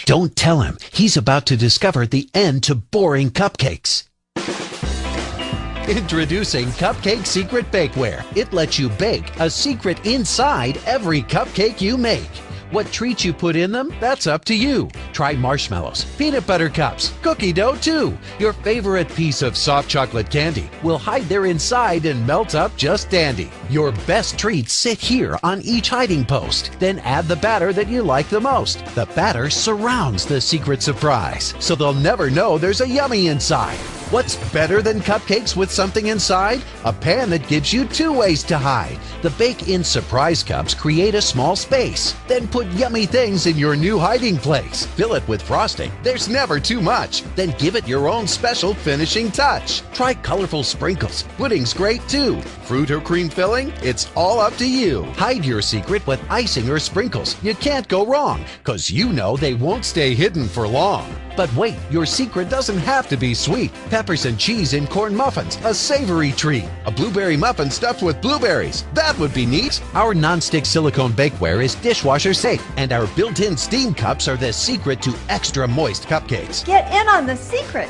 Don't tell him. He's about to discover the end to boring cupcakes. Introducing Cupcake Secret Bakeware. It lets you bake a secret inside every cupcake you make. What treats you put in them, that's up to you. Try marshmallows, peanut butter cups, cookie dough too. Your favorite piece of soft chocolate candy will hide there inside and melt up just dandy. Your best treats sit here on each hiding post. Then add the batter that you like the most. The batter surrounds the secret surprise, so they'll never know there's a yummy inside. What's better than cupcakes with something inside? A pan that gives you two ways to hide. The Bake-In Surprise Cups create a small space. Then put yummy things in your new hiding place. Fill it with frosting. There's never too much. Then give it your own special finishing touch. Try colorful sprinkles. Pudding's great too. Fruit or cream filling? It's all up to you. Hide your secret with icing or sprinkles. You can't go wrong, 'cause you know they won't stay hidden for long. But wait, your secret doesn't have to be sweet. Peppers and cheese in corn muffins, a savory treat. A blueberry muffin stuffed with blueberries. That would be neat. Our non-stick silicone bakeware is dishwasher safe, and our built-in steam cups are the secret to extra moist cupcakes. Get in on the secret.